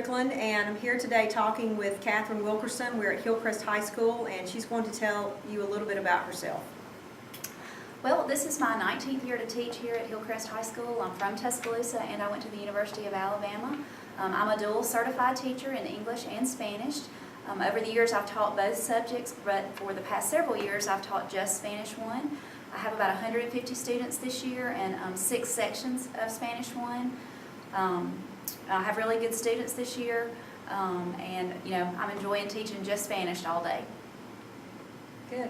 Strickland, and I'm here today talking with Catherine Wilkerson. We're at Hillcrest High School, and she's going to tell you a little bit about herself. Well, this is my 19th year to teach here at Hillcrest High School. I'm from Tuscaloosa, and I went to the University of Alabama. I'm a dual certified teacher in English and Spanish. Over the years, I've taught both subjects, but for the past several years, I've taught just Spanish 1. I have about 150 students this year and 6 sections of Spanish 1. I have really good students this year, and I'm enjoying teaching just Spanish all day. Good.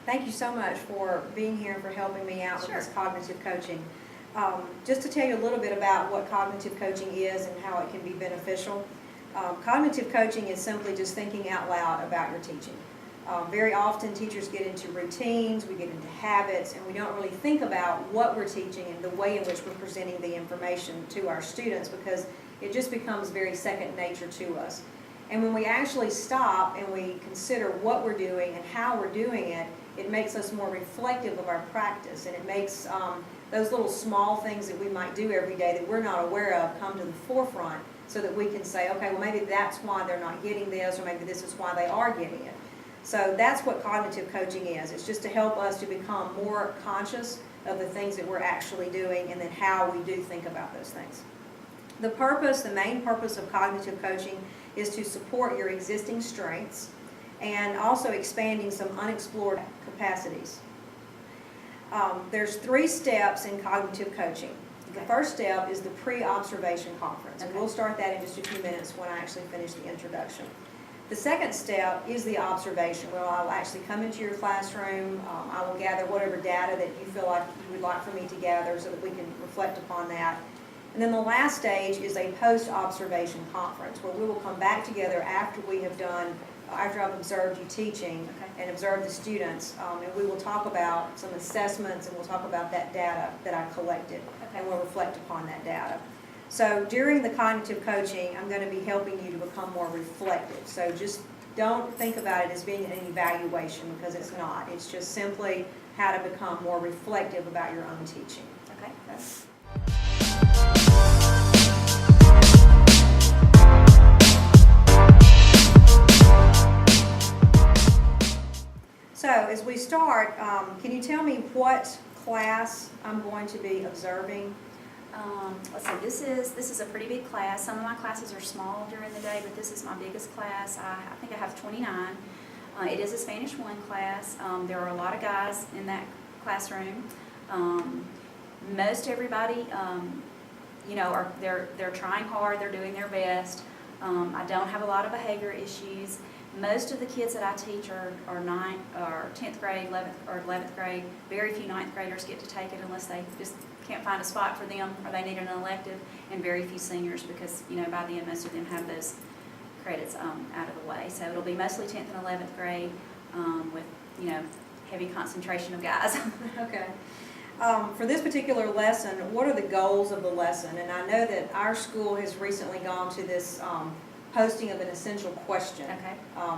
Thank you so much for being here and for helping me out with this cognitive coaching. Just to tell you a little bit about what cognitive coaching is and how it can be beneficial. Cognitive coaching is simply just thinking out loud about your teaching. Very often teachers get into routines, we get into habits, and we don't really think about what we're teaching and the way in which we're presenting the information to our students, because it just becomes very second nature to us. And when we actually stop and we consider what we're doing and how we're doing it, it makes us more reflective of our practice, and it makes those little small things that we might do every day that we're not aware of come to the forefront, so that we can say, okay, well maybe that's why they're not getting this, or maybe this is why they are getting it. So that's what cognitive coaching is. It's just to help us to become more conscious of the things that we're actually doing and then how we do think about those things. The main purpose of cognitive coaching is to support your existing strengths and also expanding some unexplored capacities. There's 3 steps in cognitive coaching. The first step is the pre-observation conference, and we'll start that in just a few minutes when I actually finish the introduction. The second step is the observation, where I'll actually come into your classroom. I will gather whatever data that you feel like you would like for me to gather so that we can reflect upon that. And then the last stage is a post-observation conference, where we will come back together after I've observed you teaching and observed the students, and we will talk about some assessments, and we'll talk about that data that I collected, and we'll reflect upon that data. So during the cognitive coaching, I'm going to be helping you to become more reflective. So just don't think about it as being an evaluation, because it's not. It's just simply how to become more reflective about your own teaching. Okay. So as we start, can you tell me what class I'm going to be observing? Let's see, this is a pretty big class. Some of my classes are small during the day, but this is my biggest class. I think I have 29. It is a Spanish 1 class. There are a lot of guys in that classroom. Most everybody, they're trying hard. They're doing their best. I don't have a lot of behavior issues. Most of the kids that I teach are 10th grade, 11th grade. Very few 9th graders get to take it unless they just can't find a spot for them or they need an elective, and very few seniors, because by then most of them have those credits out of the way. So it'll be mostly 10th and 11th grade with heavy concentration of guys. Okay. For this particular lesson, what are the goals of the lesson? And I know that our school has recently gone to this posting of an essential question. Okay.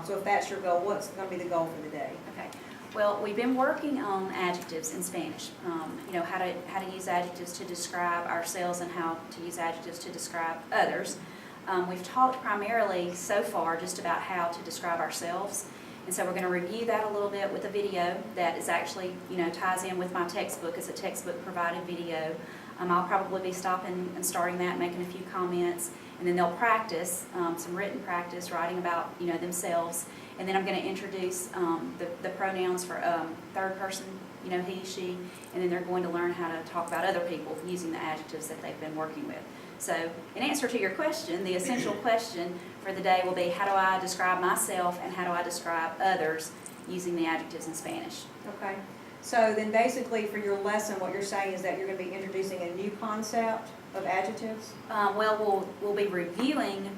So if that's your goal, what's going to be the goal for the day? Okay. Well, we've been working on adjectives in Spanish. How to use adjectives to describe ourselves and how to use adjectives to describe others. We've talked primarily so far just about how to describe ourselves, and so we're going to review that a little bit with a video that is actually ties in with my textbook. It's a textbook provided video. I'll probably be stopping and starting that, making a few comments, and then they'll practice some written practice, writing about themselves, and then I'm going to introduce the pronouns for third person, he, she, and then they're going to learn how to talk about other people using the adjectives that they've been working with. So in answer to your question, the essential question for the day will be, how do I describe myself and how do I describe others using the adjectives in Spanish? Okay. So then basically for your lesson, what you're saying is that you're going to be introducing a new concept of adjectives? Well, we'll be reviewing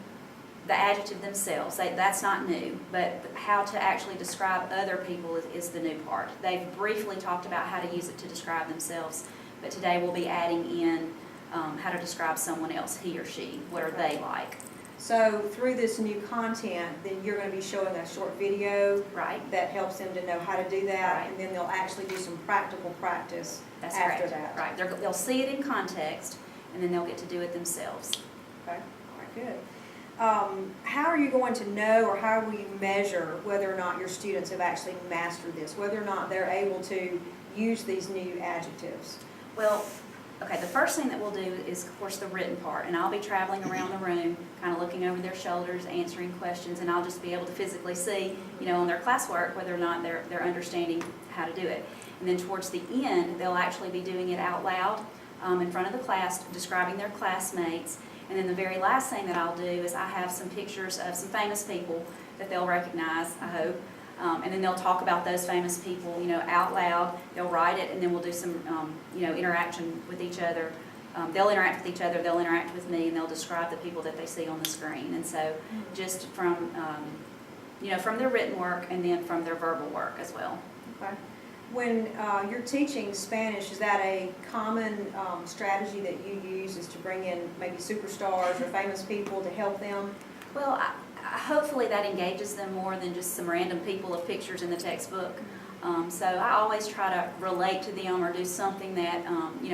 the adjective themselves. That's not new, but how to actually describe other people is the new part. They've briefly talked about how to use it to describe themselves, but today we'll be adding in how to describe someone else, he or she. What are they like? So through this new content, then you're going to be showing a short video that helps them to know how to do that, and then they'll actually do some practical practice after that. Right. They'll see it in context, and then they'll get to do it themselves. Okay. All right, good. how are you going to know, or how will you measure whether or not your students have actually mastered this, whether or not they're able to use these new adjectives? Well, okay, the first thing that we'll do is, of course, the written part, and I'll be traveling around the room, kind of looking over their shoulders, answering questions, and I'll just be able to physically see, on their classwork, whether or not they're understanding how to do it. And then towards the end, they'll actually be doing it out loud in front of the class, describing their classmates. And then the very last thing that I'll do is I have some pictures of some famous people that they'll recognize, I hope. And then they'll talk about those famous people, out loud. They'll write it, and then we'll do some, interaction with each other. They'll interact with each other, they'll interact with me, and they'll describe the people that they see on the screen. And so just from, from their written work and then from their verbal work as well. Okay. When you're teaching Spanish, is that a common strategy that you use, is to bring in maybe superstars or famous people to help them? Well, hopefully that engages them more than just some random people of pictures in the textbook. So I always try to relate to them or do something that,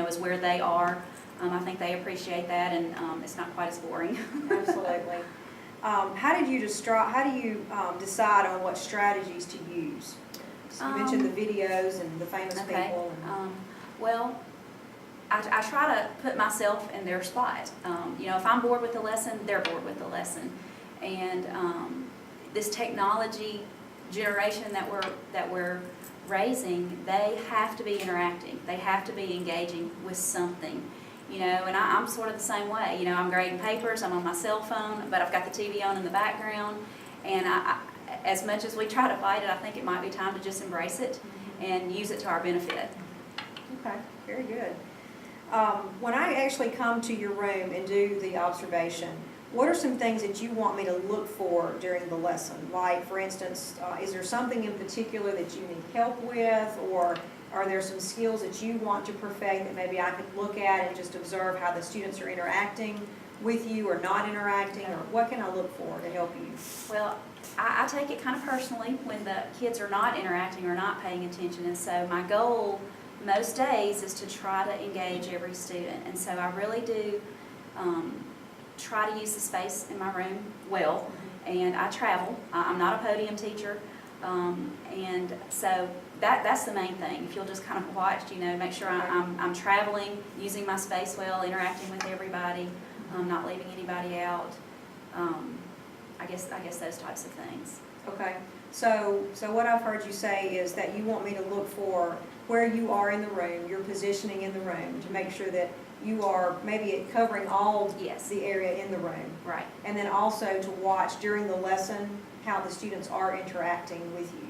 is where they are. I think they appreciate that, and it's not quite as boring. Absolutely. How do you decide on what strategies to use? So you mentioned the videos and the famous people. Well, I try to put myself in their spot. If I'm bored with the lesson, they're bored with the lesson. And this technology generation that we're raising, they have to be interacting. They have to be engaging with something. And I'm sort of the same way. I'm grading papers, I'm on my cell phone, but I've got the TV on in the background. And as much as we try to fight it, I think it might be time to just embrace it and use it to our benefit. Okay, very good. When I actually come to your room and do the observation, what are some things that you want me to look for during the lesson? Like, for instance, is there something in particular that you need help with, or are there some skills that you want to perfect that maybe I could look at and just observe how the students are interacting with you or not interacting, or what can I look for to help you? Well, I take it kind of personally when the kids are not interacting or not paying attention, and so my goal most days is to try to engage every student. And so I really do try to use the space in my room well, and I travel. I'm not a podium teacher, and so that's the main thing. If you'll just kind of watch, make sure I'm traveling, using my space well, interacting with everybody, not leaving anybody out. I guess those types of things. Okay. So what I've heard you say is that you want me to look for where you are in the room, your positioning in the room, to make sure that you are maybe covering all the area in the room. Right. And then also to watch during the lesson how the students are interacting with you.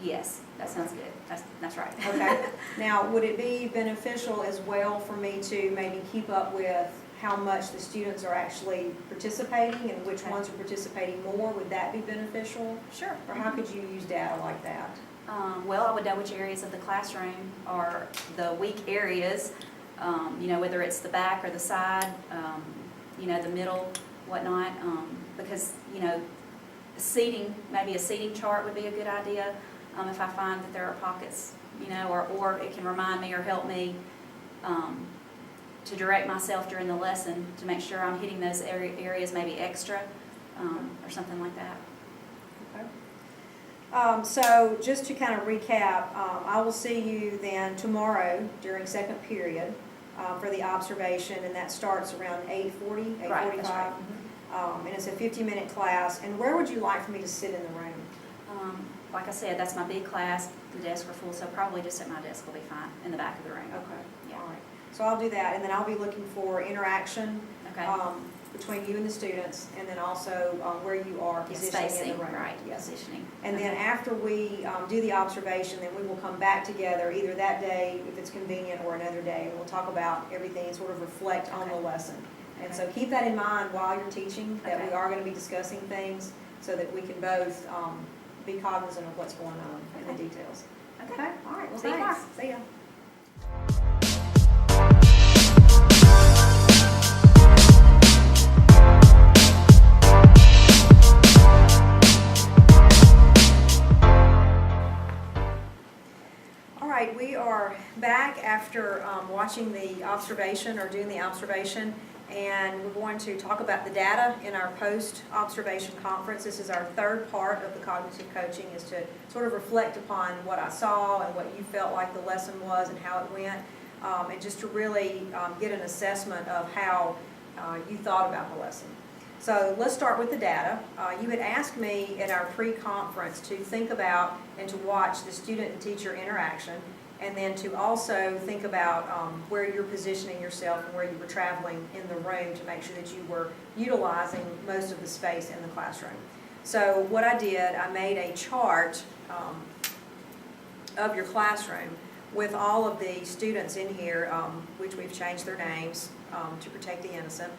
Yes, that sounds good. That's right. Okay. Now, would it be beneficial as well for me to maybe keep up with how much the students are actually participating and which ones are participating more? Would that be beneficial? Sure. Or how could you use data like that? Well, I would know which areas of the classroom are the weak areas, whether it's the back or the side, the middle, whatnot, because, seating, maybe a seating chart would be a good idea if I find that there are pockets, or it can remind me or help me to direct myself during the lesson to make sure I'm hitting those areas maybe extra or something like that. Okay. So just to kind of recap, I will see you then tomorrow during second period for the observation, and that starts around 8:40, 8:45. Right, that's right. And it's a 50-minute class. And where would you like for me to sit in the room? Like I said, that's my big class. The desks are full, so probably just at my desk will be fine, in the back of the room. Okay. Yeah. All right. So I'll do that, and then I'll be looking for interaction Okay. between you and the students, and then also where you are positioning Spacing, in the room. right, Yes. positioning. And then after we do the observation, then we will come back together either that day, if it's convenient, or another day, and we'll talk about everything and sort of reflect on the lesson. And so keep that in mind while you're teaching, that we are going to be discussing things so that we can both be cognizant of what's going on in the details. Okay. All right. Well, See you thanks. tomorrow. See ya. All right, we are back after watching the observation or doing the observation, and we're going to talk about the data in our post-observation conference. This is our third part of the cognitive coaching, is to sort of reflect upon what I saw and what you felt like the lesson was and how it went, and just to really get an assessment of how you thought about the lesson. So let's start with the data. You had asked me at our pre-conference to think about and to watch the student and teacher interaction, and then to also think about where you're positioning yourself and where you were traveling in the room to make sure that you were utilizing most of the space in the classroom. So what I did, I made a chart of your classroom with all of the students in here, which we've changed their names to protect the innocent.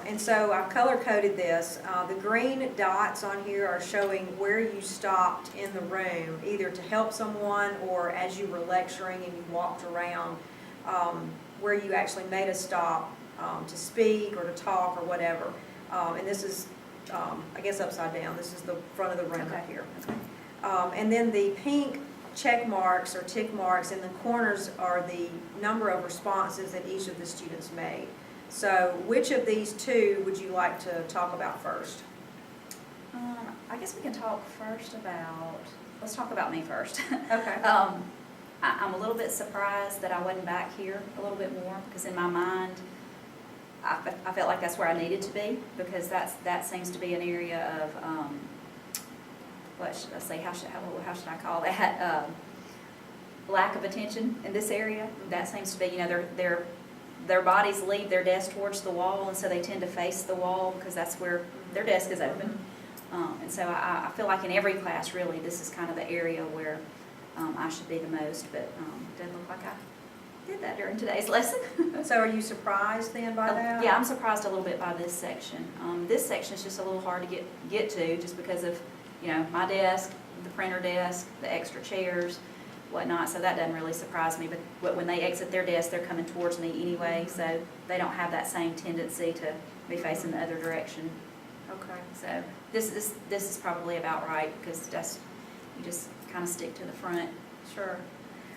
And so I've color-coded this. The green dots on here are showing where you stopped in the room, either to help someone or as you were lecturing and you walked around, where you actually made a stop to speak or to talk or whatever. And this is, I guess, upside down. This is the front of the room up here. And then the pink check marks or tick marks in the corners are the number of responses that each of the students made. So which of these two would you like to talk about first? I guess we can talk first about, let's talk about me first. Okay. I'm a little bit surprised that I wasn't back here a little bit more, because in my mind, I felt like that's where I needed to be, because that seems to be an area of, what should I say, how should I call that? Lack of attention in this area. That seems to be, their bodies leave their desk towards the wall, and so they tend to face the wall because that's where their desk is open. And so I feel like in every class, really, this is kind of the area where I should be the most, but it doesn't look like I did that during today's lesson. So are you surprised then by that? Yeah, I'm surprised a little bit by this section. This section is just a little hard to get to, just because of, my desk, the printer desk, the extra chairs, whatnot, so that doesn't really surprise me. But when they exit their desk, they're coming towards me anyway, so they don't have that same tendency to be facing the other direction. Okay. So this is probably about right, because you just kind of stick to the front. Sure.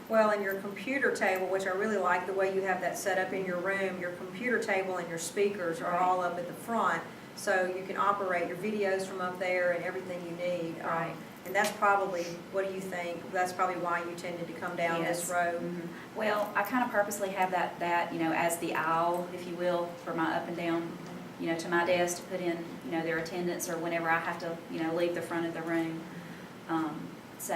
Well, in your computer table, which I really like the way you have that set up in your room, your computer table and your speakers are all up at the front, so you can operate your videos from up there and everything you need. Right. And that's probably, what do you think, that's probably why you tended to come down this road? Mm-hmm. Well, I kind of purposely have that as the aisle, if you will, for my up and down, to my desk to put in, their attendance, or whenever I have to, leave the front of the room. So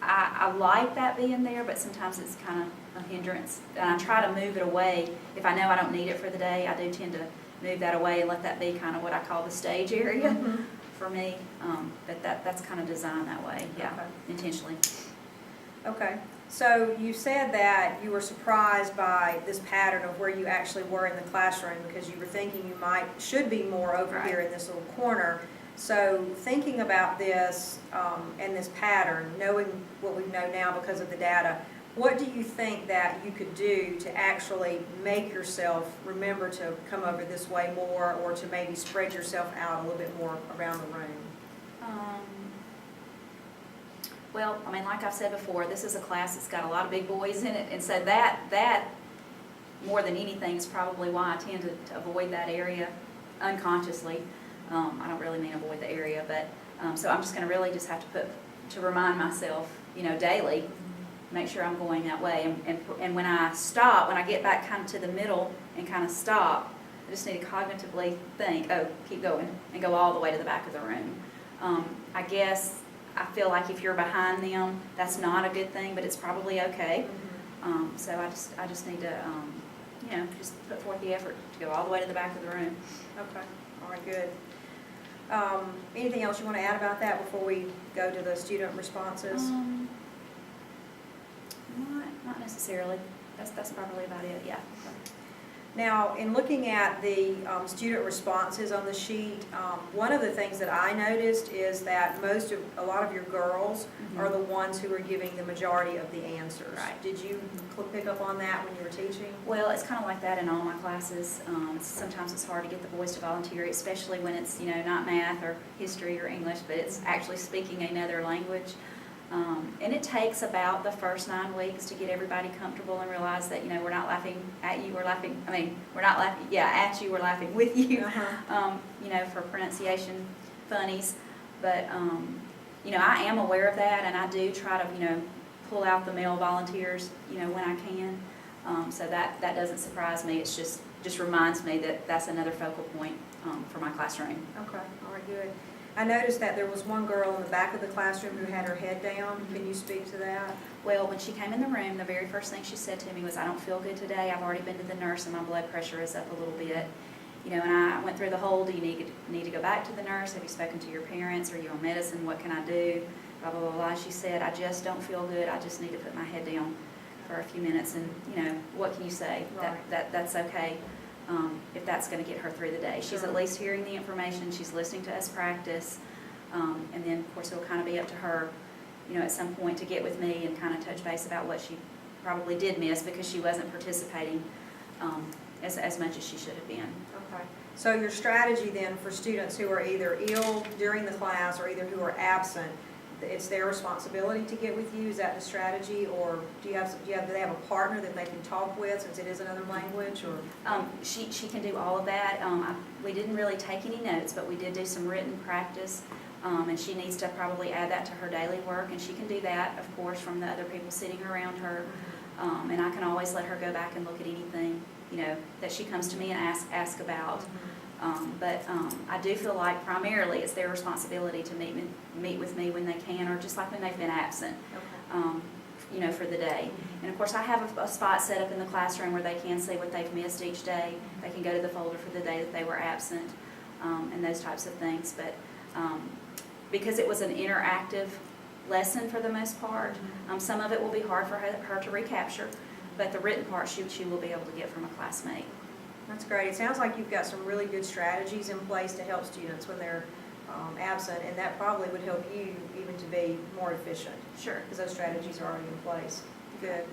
I like that being there, but sometimes it's kind of a hindrance. And I try to move it away. If I know I don't need it for the day, I do tend to move that away and let that be kind of what I call the stage area. Mm-hmm. For me, but that's kind of designed that way, yeah, okay. Intentionally. Okay, so you said that you were surprised by this pattern of where you actually were in the classroom, because you were thinking you should be more over here in this little corner. So thinking about this and this pattern, knowing what we know now because of the data, what do you think that you could do to actually make yourself remember to come over this way more, or to maybe spread yourself out a little bit more around the room? Well, like I've said before, this is a class that's got a lot of big boys in it, and so that more than anything is probably why I tend to avoid that area unconsciously. I don't really mean avoid the area, but so I'm just going to really just have to remind myself, daily, make sure I'm going that way. And when I stop, when I get back kind of to the middle and kind of stop, I just need to cognitively think, oh, keep going, and go all the way to the back of the room. I guess I feel like if you're behind them, that's not a good thing, but it's probably okay. Mm-hmm. So I just need to, just put forth the effort to go all the way to the back of the room. Okay. All right, good. Anything else you want to add about that before we go to the student responses? Not necessarily. That's probably about it, yeah. Now, in looking at the student responses on the sheet, one of the things that I noticed is that a lot of your girls are the ones who are giving the majority of the answers. Right. Did you pick up on that when you were teaching? Well, it's kind of like that in all my classes. Sometimes it's hard to get the boys to volunteer, especially when it's not math or history or English, but it's actually speaking another language. And it takes about the first 9 weeks to get everybody comfortable and realize that, we're not laughing at you, we're laughing, we're not laughing, at you, we're laughing with you, for pronunciation funnies. But, I am aware of that, and I do try to, pull out the male volunteers, when I can. So that doesn't surprise me. It's just reminds me that that's another focal point for my classroom. Okay, all right, good. I noticed that there was one girl in the back of the classroom who had her head down. Can you speak to that? Well, when she came in the room, the very first thing she said to me was, "I don't feel good today. I've already been to the nurse and my blood pressure is up a little bit." And I went through the whole, do you need to go back to the nurse? Have you spoken to your parents? Are you on medicine? What can I do? Blah, blah, blah, blah. She said, "I just don't feel good. I just need to put my head down for a few minutes." And, what can you say? Right. That's okay. If that's going to get her through the day. She's Sure. at least hearing the information, she's listening to us practice, and then of course it'll kind of be up to her, at some point to get with me and kind of touch base about what she probably did miss because she wasn't participating as much as she should have been. Okay. So your strategy then for students who are either ill during the class or either who are absent, it's their responsibility to get with you? Is that the strategy, or do they have a partner that they can talk with since it is another language? Or She can do all of that. We didn't really take any notes, but we did do some written practice, and she needs to probably add that to her daily work, and she can do that, of course, from the other people sitting around her. And I can always let her go back and look at anything, that she comes to me and ask about. But I do feel like primarily it's their responsibility to meet with me when they can, or just like when they've been absent, Okay. for the day. And of course, I have a spot set up in the classroom where they can see what they've missed each day. They can go to the folder for the day that they were absent, and those types of things. But because it was an interactive lesson for the most part, some of it will be hard for her to recapture, but the written part she will be able to get from a classmate. That's great. It sounds like you've got some really good strategies in place to help students when they're absent, and that probably would help you even to be more efficient. Sure. Because those strategies are already in place. Good.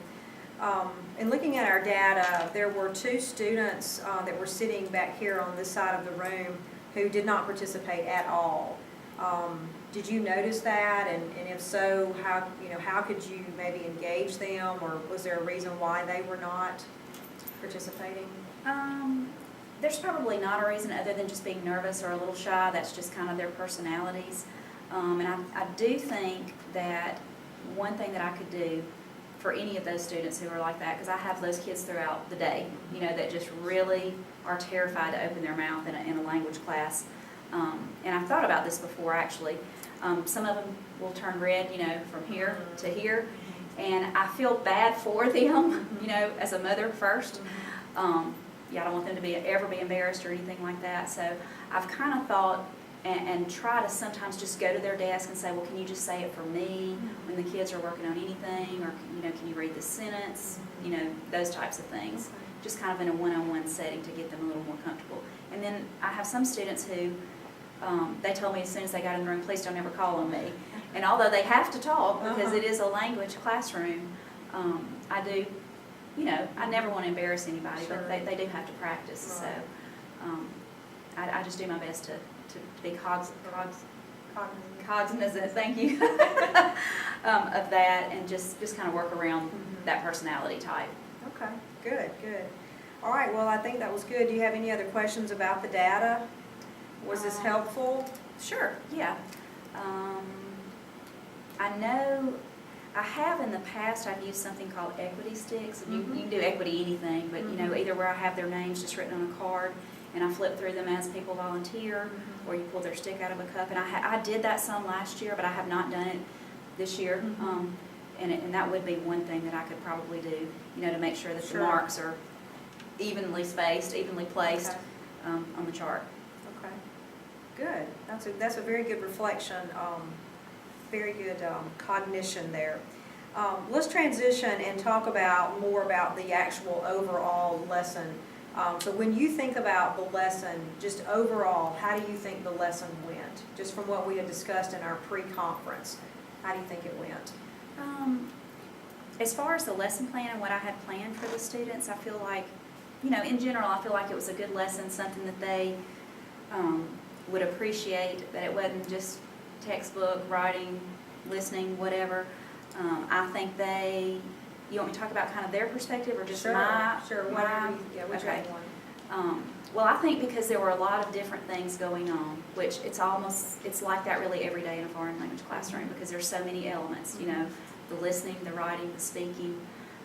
In looking at our data, there were 2 students that were sitting back here on this side of the room who did not participate at all. Did you notice that? And if so, how could you maybe engage them, or was there a reason why they were not participating? There's probably not a reason other than just being nervous or a little shy. That's just kind of their personalities. And I do think that one thing that I could do for any of those students who are like that, because I have those kids throughout the day, that just really are terrified to open their mouth in a language class. And I've thought about this before, actually. Some of them will turn red, from here to here. And I feel bad for them, as a mother first. I don't want them to ever be embarrassed or anything like that. So I've kind of thought and try to sometimes just go to their desk and say, well, can you just say it for me when the kids are working on anything, or can you read this sentence, those types of things. Just kind of in a one-on-one setting to get them a little more comfortable. And then I have some students who, they told me as soon as they got in the room, please don't ever call on me. And although they have to talk because it is a language classroom, I do, I never want to embarrass anybody, Sure. but they do have to practice. Right. So I just do my best to be cognizant, thank you, of that, and just kind of work around that personality type. Okay, good. All right, well, I think that was good. Do you have any other questions about the data? Was this helpful? Sure, yeah. I know I have in the past, I've used something called equity sticks. And you can do equity anything, but either where I have their names just written on a card and I flip through them as people volunteer, or you pull their stick out of a cup. And I did that some last year, but I have not done it this year. And that would be one thing that I could probably do, to make sure that the marks are evenly spaced, evenly placed on the chart. Okay, good. That's a very good reflection. Very good cognition there. Let's transition and talk more about the actual overall lesson. So when you think about the lesson, just overall, how do you think the lesson went? Just from what we had discussed in our pre-conference, how do you think it went? As far as the lesson plan and what I had planned for the students, I feel like, in general, I feel like it was a good lesson, something that they would appreciate, that it wasn't just textbook writing, listening, whatever. I think you want me to talk about kind of their perspective or just Sure, my? sure, my- whatever, yeah, whichever okay. one. Well, I think because there were a lot of different things going on, which it's like that really every day in a foreign language classroom, because there's so many elements, you know, the listening, the writing, the speaking,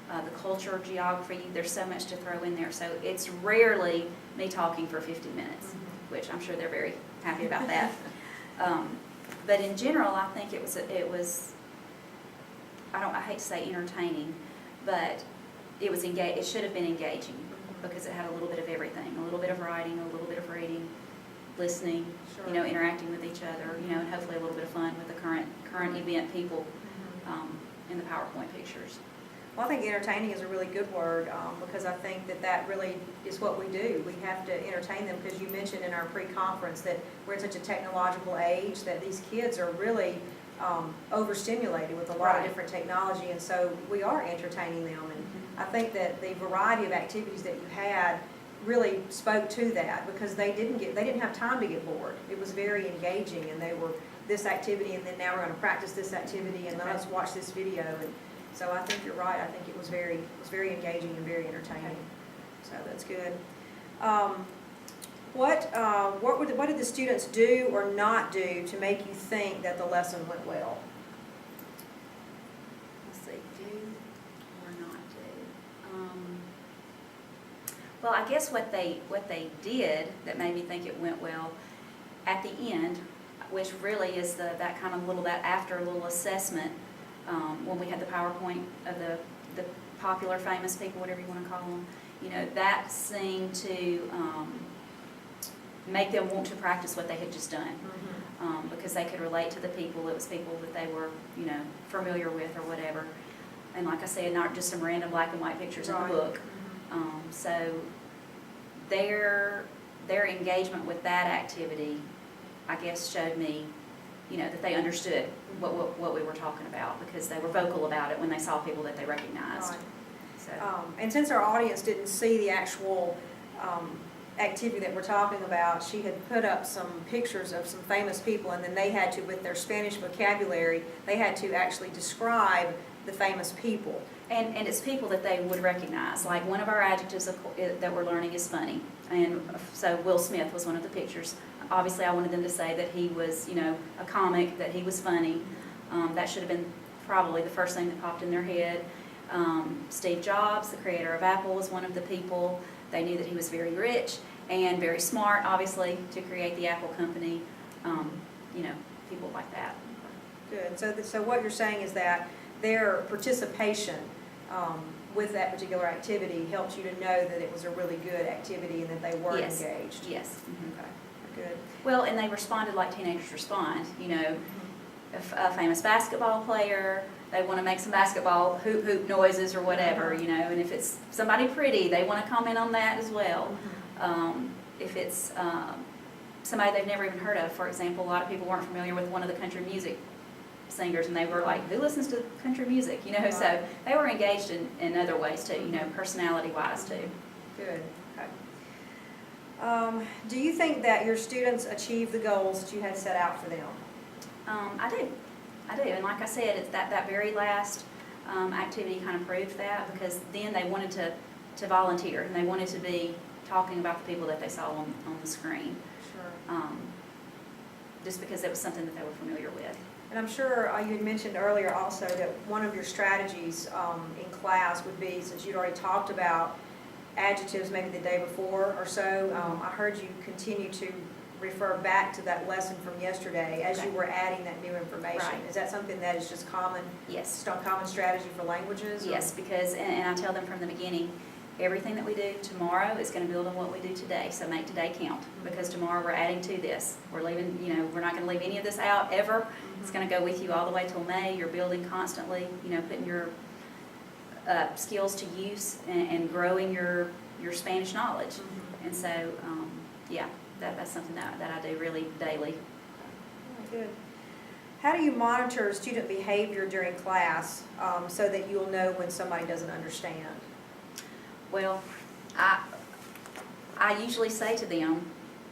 the culture, geography, there's so much to throw in there. So it's rarely me talking for 50 minutes, which I'm sure they're very happy about that. But in general, I think it was, I hate to say entertaining, but it should have been engaging, because it had a little bit of everything, a little bit of writing, a little bit of reading, listening, Sure. you know, interacting with each other, you know, and hopefully a little bit of fun with the current event people in the PowerPoint pictures. Well, I think entertaining is a really good word, because I think that really is what we do. We have to entertain them, because you mentioned in our pre-conference that we're in such a technological age that these kids are really overstimulated with a lot of Right. different technology, and so we are entertaining them. And I think that the variety of activities that you had really spoke to that, because they didn't have time to get bored. It was very engaging, and they were this activity, and then now we're going to practice this activity, and then let's watch this video. And so I think you're right. I think it was very engaging and very entertaining. So that's good. What did the students do or not do to make you think that the lesson went well? Let's see, do or not do. Well, I guess what they did that made me think it went well at the end, which really is that kind of that after little assessment, when we had the PowerPoint of the popular, famous people, whatever you want to call them, you know, that seemed to make them want to practice what they had just done, because they could relate to the people. It was people that they were, you know, familiar with or whatever. And like I said, not just some random black and white pictures in the book. So their engagement with that activity, I guess, showed me, you know, that they understood what we were talking about, because they were vocal about it when they saw people that they recognized. Right. So. And since our audience didn't see the actual activity that we're talking about, she had put up some pictures of some famous people, and then they had to, with their Spanish vocabulary, they had to actually describe the famous people. And it's people that they would recognize. Like one of our adjectives that we're learning is funny. And so Will Smith was one of the pictures. Obviously I wanted them to say that he was, you know, a comic, that he was funny. That should have been probably the first thing that popped in their head. Steve Jobs, the creator of Apple, was one of the people. They knew that he was very rich and very smart, obviously, to create the Apple company. You know, people like that. Good. So what you're saying is that their participation with that particular activity helps you to know that it was a really good activity and that they were Yes. engaged. Yes. Okay. Good. Well, and they responded like teenagers respond. You know, if a famous basketball player, they want to make some basketball hoop noises or whatever, you know, and if it's somebody pretty, they want to comment on that as well. If it's somebody they've never even heard of, for example, a lot of people weren't familiar with one of the country music singers, and they were like, who listens to country music, you know? Right. So they were engaged in other ways too, you know, personality-wise too. Good. Okay. Do you think that your students achieve the goals that you had set out for them? I do, and like I said, it's that very last activity kind of proved that, because then they wanted to volunteer, and they wanted to be talking about the people that they saw on the screen. Sure. Just because it was something that they were familiar with. And I'm sure you had mentioned earlier also that one of your strategies in class would be, since you'd already talked about adjectives maybe the day before or so, I heard you continue to refer back to that lesson from yesterday as you were adding that new information. Right. Is that something that is just common? Yes. Common strategy for languages? Yes, because, and I tell them from the beginning, everything that we do tomorrow is going to build on what we do today, so make today count, because tomorrow we're adding to this. We're leaving, you know, we're not going to leave any of this out ever. It's going to go with you all the way till May. You're building constantly, you know, putting your skills to use and growing your Spanish knowledge. And so, yeah, that's something that I do really daily. Good. How do you monitor student behavior during class so that you'll know when somebody doesn't understand? Well, I usually say to them,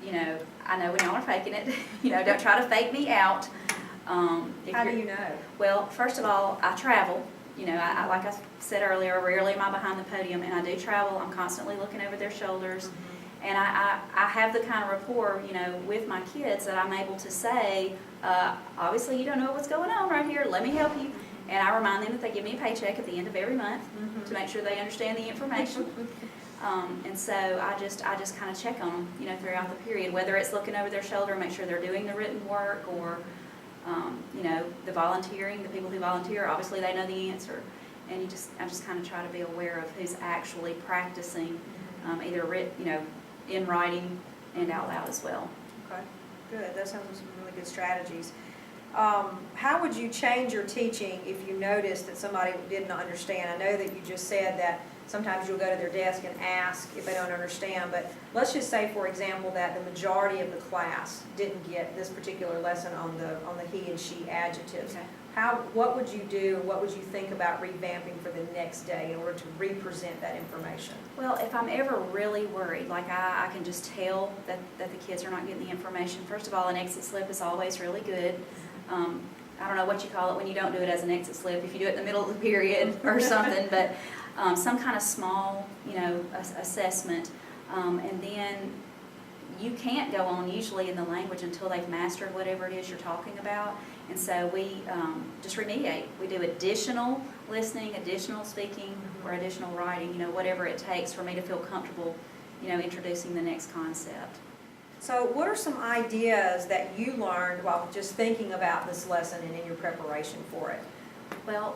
you know, I know when y'all are faking it, you know, don't try to fake me out. How do you know? Well, first of all, I travel. You know, I like I said earlier, rarely am I behind the podium, and I do travel. I'm constantly looking over their shoulders. And I have the kind of rapport, you know, with my kids that I'm able to say, obviously you don't know what's going on right here, let me help you. And I remind them that they give me a paycheck at the end of every month to make sure they understand the information. And so I just kind of check on them, you know, throughout the period, whether it's looking over their shoulder, make sure they're doing the written work, or, you know, the volunteering, the people who volunteer, obviously they know the answer. And I just kind of try to be aware of who's actually practicing, either you know, in writing and out loud as well. Okay, good. That sounds like some really good strategies. How would you change your teaching if you noticed that somebody didn't understand? I know that you just said that sometimes you'll go to their desk and ask if they don't understand, but let's just say, for example, that the majority of the class didn't get this particular lesson on the he and she adjectives. Okay. What would you do, what would you think about revamping for the next day in order to represent that information? Well, if I'm ever really worried, like I can just tell that the kids are not getting the information, first of all, an exit slip is always really good. I don't know what you call it when you don't do it as an exit slip, if you do it in the middle of the period or something, but some kind of small, you know, assessment. And then you can't go on usually in the language until they've mastered whatever it is you're talking about. And so we just remediate. We do additional listening, additional speaking, or additional writing, you know, whatever it takes for me to feel comfortable, you know, introducing the next concept. So what are some ideas that you learned while just thinking about this lesson and in your preparation for it? Well,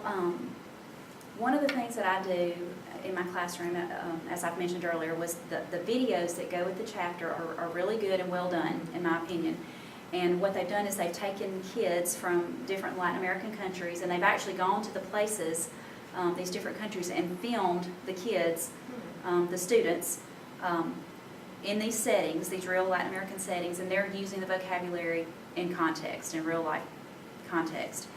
one of the things that I do in my classroom, as I've mentioned earlier, was the videos that go with the chapter are really good and well done, in my opinion. And what they've done is they've taken kids from different Latin American countries, and they've actually gone to the places, these different countries, and filmed the kids, the students, in these settings, these real Latin American settings, and they're using the vocabulary in context, in real life context.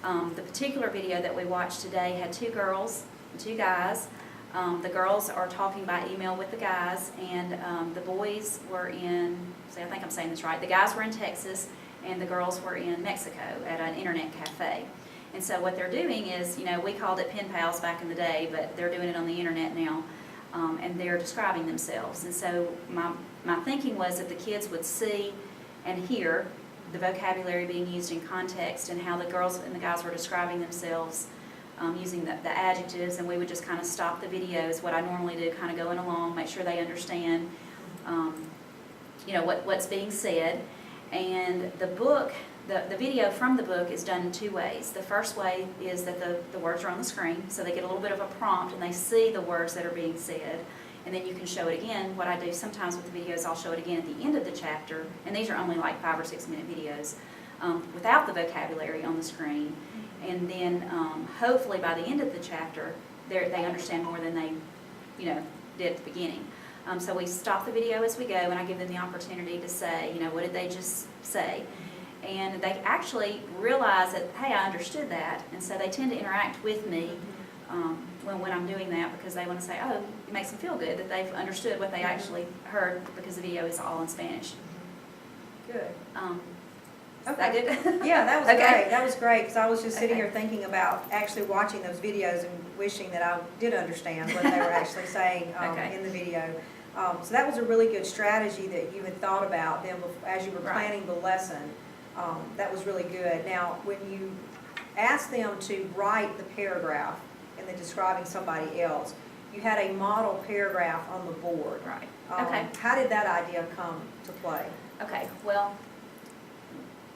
The particular video that we watched today had 2 girls and 2 guys. The girls are talking by email with the guys, and the boys were in, I think I'm saying this right, the guys were in Texas, and the girls were in Mexico at an internet cafe. And so what they're doing is, you know, we called it pen pals back in the day, but they're doing it on the internet now. And they're describing themselves. And so my thinking was that the kids would see and hear the vocabulary being used in context, and how the girls and the guys were describing themselves using the adjectives, and we would just kind of stop the videos, what I normally do, kind of going along, make sure they understand you know, what's being said. And the book, the video from the book is done in 2 ways. The first way is that the words are on the screen, so they get a little bit of a prompt and they see the words that are being said. And then you can show it again. What I do sometimes with the videos, I'll show it again at the end of the chapter, and these are only like 5 or 6 minute videos without the vocabulary on the screen. And then hopefully by the end of the chapter, they understand more than they, you know, did at the beginning. So we stop the video as we go, and I give them the opportunity to say, you know, what did they just say? And they actually realize that, hey, I understood that, and so they tend to interact with me when I'm doing that, because they want to say, oh, it makes them feel good that they've understood what they actually heard, because the video is all in Spanish. Good. Is that good? Yeah, that was Okay. great. That was great, because I was just sitting Okay. here thinking about actually watching those videos and wishing that I did understand what they were actually saying Okay. in the video. So that was a really good strategy that you had thought about then as you were Right. planning the lesson. That was really good. Now, when you asked them to write the paragraph and then describing somebody else, you had a model paragraph on the board. Right. Okay. How did that idea come to play? Okay, well,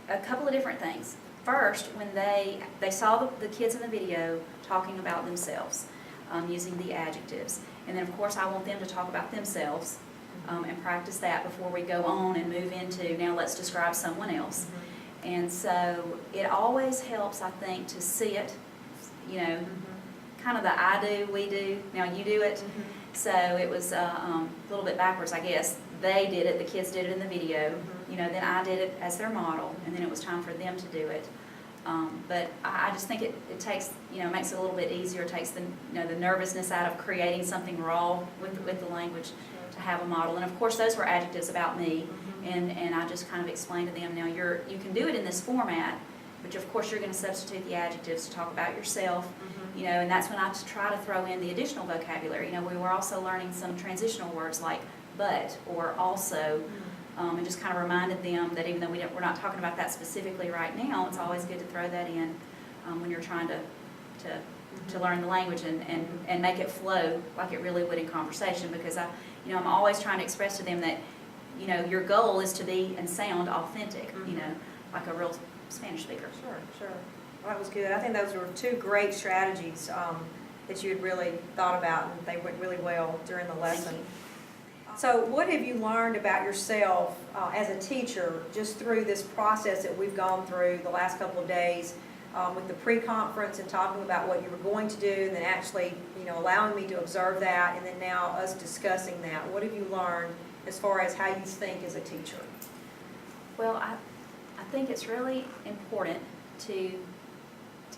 a couple of different things. First, when they saw the kids in the video talking about themselves, using the adjectives. And then, of course, I want them to talk about themselves and practice that before we go on and move into, now let's describe someone else. And so it always helps, I think, to see it, you know, kind of the I do, we do, now you do it. So it was a little bit backwards, I guess. They did it, the kids did it in the video, you know, then I did it as their model, and then it was time for them to do it. But I just think it takes, you know, makes it a little bit easier, it takes the, you know, the nervousness out of creating something raw with the language to have a model. And of course, those were adjectives about me, and I just kind of explained to them, now you can do it in this format, which of course you're going to substitute the adjectives to talk about yourself, Mhm. you know, and that's when I try to throw in the additional vocabulary. You know, we were also learning some transitional words like but or also, and just kind of reminded them that even though we're not talking about that specifically right now, it's always good to throw that in when you're trying to learn the language and make it flow like it really would in conversation, because I'm always trying to express to them that, you know, your goal is to be and sound authentic, you know, like a real Spanish speaker. Sure. Well, that was good. I think those were two great strategies that you had really thought about, and they went really well during the lesson. Thank you. So what have you learned about yourself as a teacher just through this process that we've gone through the last couple of days with the pre-conference and talking about what you were going to do, and then actually, you know, allowing me to observe that, and then now us discussing that? What have you learned as far as how you think as a teacher? Well, I think it's really important to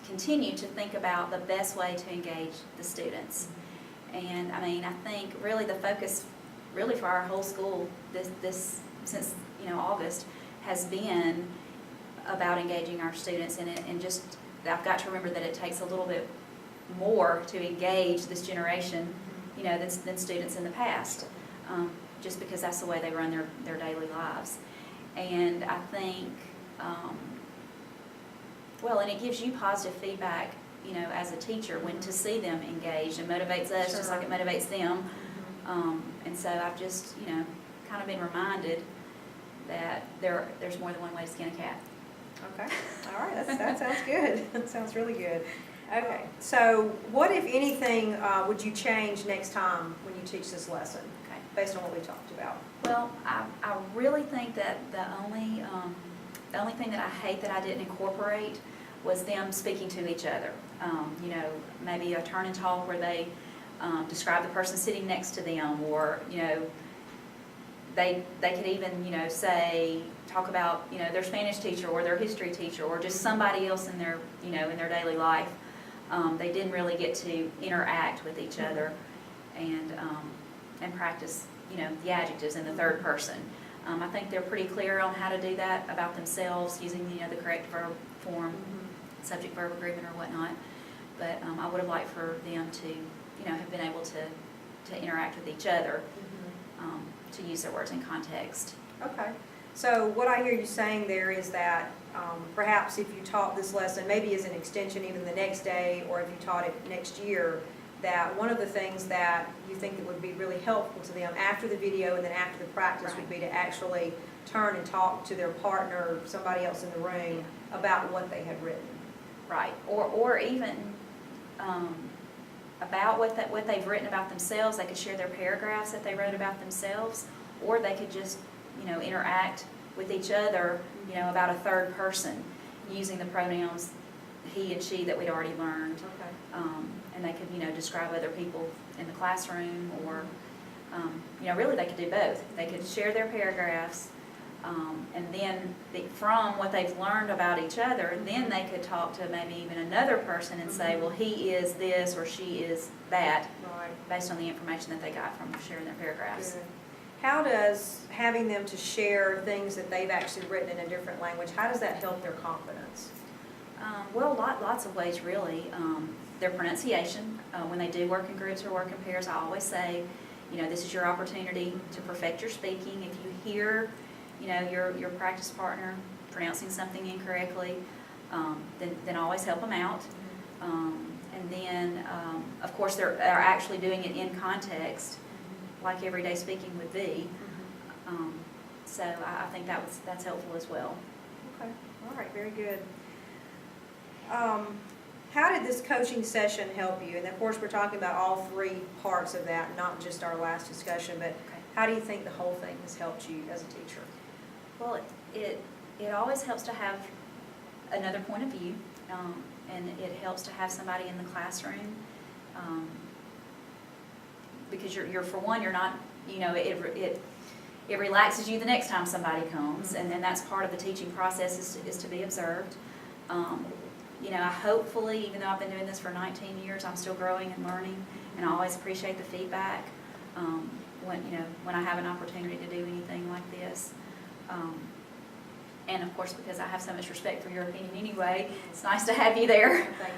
continue to think about the best way to engage the students. And I mean, I think really the focus really for our whole school this since, you know, August has been about engaging our students, and just I've got to remember that it takes a little bit more to engage this generation, you know, than students in the past, just because that's the way they run their daily lives. And I think, well, and it gives you positive feedback, you know, as a teacher, when to see them engaged, and motivates us just like it motivates them. And so I've just, you know, kind of been reminded that there's more than one way to skin a cat. Okay, all right, that sounds good. That sounds really good. Okay, so what, if anything, would you change next time when you teach this lesson, Okay. based on what we talked about? Well, I really think that the only thing that I hate that I didn't incorporate was them speaking to each other. You know, maybe a turn and talk where they describe the person sitting next to them, or, you know, they could even, you know, talk about, you know, their Spanish teacher or their history teacher or just somebody else in their, you know, in their daily life. They didn't really get to interact with each other and practice, you know, the adjectives in the third person. I think they're pretty clear on how to do that about themselves using, you know, the correct verb form, subject verb agreement or whatnot. But I would have liked for them to, you know, have been able to interact with each other, to use their words in context. Okay, so what I hear you saying there is that perhaps if you taught this lesson, maybe as an extension even the next day, or if you taught it next year, that one of the things that you think that would be really helpful to them after the video and then after the practice would be to actually turn and talk to their partner or somebody else in the room about what they had written. Right, or even about what they've written about themselves. They could share their paragraphs that they wrote about themselves, or they could just, you know, interact with each other, you know, about a third person using the pronouns he and she that we'd already learned. Okay. And they could, you know, describe other people in the classroom, or, you know, really they could do both. They could share their paragraphs, and then from what they've learned about each other, then they could talk to maybe even another person and say, well, he is this or she is that, Right. based on the information that they got from sharing their paragraphs. Good. How does having them to share things that they've actually written in a different language, how does that help their confidence? Well, lots of ways, really. Their pronunciation, when they do work in groups or work in pairs, I always say, you know, this is your opportunity to perfect your speaking. If you hear, you know, your practice partner pronouncing something incorrectly, then always help them out. And then, of course, they're actually doing it in context, like everyday speaking would be. So I think that's helpful as well. Okay, all right, very good. How did this coaching session help you? And of course, we're talking about all three parts of that, not just our last discussion, but how do you think the whole thing has helped you as a teacher? Well, it always helps to have another point of view, and it helps to have somebody in the classroom, because you're for one, you're not, you know, it relaxes you the next time somebody comes, and that's part of the teaching process is to be observed. You know, hopefully, even though I've been doing this for 19 years, I'm still growing and learning, and I always appreciate the feedback when I have an opportunity to do anything like this. And of course, because I have so much respect for your opinion anyway, it's nice to have you there. Thank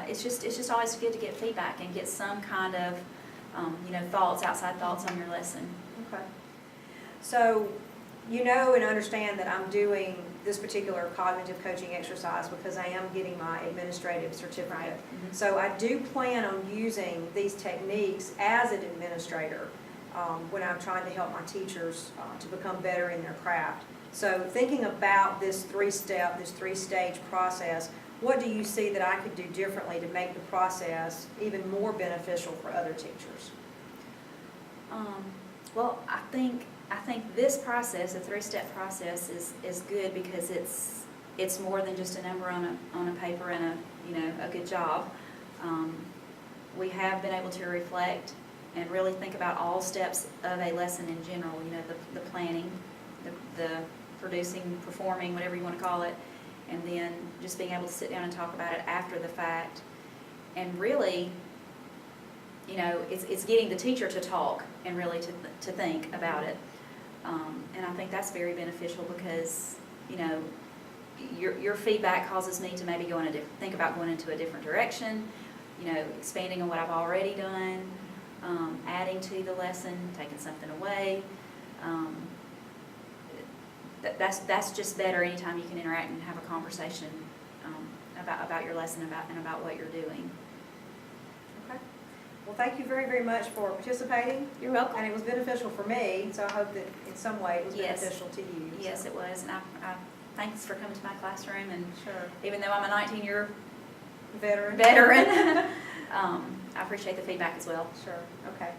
you. It's just always good to get feedback and get some kind of, outside thoughts on your lesson. Okay. So, you know and understand that I'm doing this particular cognitive coaching exercise because I am getting my administrative certificate. Right. Mm-hmm. So I do plan on using these techniques as an administrator when I'm trying to help my teachers to become better in their craft. So thinking about this three-stage process, what do you see that I could do differently to make the process even more beneficial for other teachers? Well, I think this process, the three-step process, is good because it's more than just a number on a paper and a good job. We have been able to reflect and really think about all steps of a lesson in general. The planning, the producing, performing, whatever you want to call it, and then just being able to sit down and talk about it after the fact. And really, it's getting the teacher to talk and really to think about it. And I think that's very beneficial because, your feedback causes me to maybe think about going into a different direction, expanding on what I've already done, adding to the lesson, taking something away. That's just better anytime you can interact and have a conversation about your lesson and about what you're doing. Okay. Well, thank you very, very much for participating. You're welcome. And it was beneficial for me, so I hope that in some way it was Yes. beneficial to you. Yes, So. it was, and I thanks for coming to my classroom, and Sure. even though I'm a 19-year Veteran. veteran, I appreciate the feedback as well. Sure. Okay.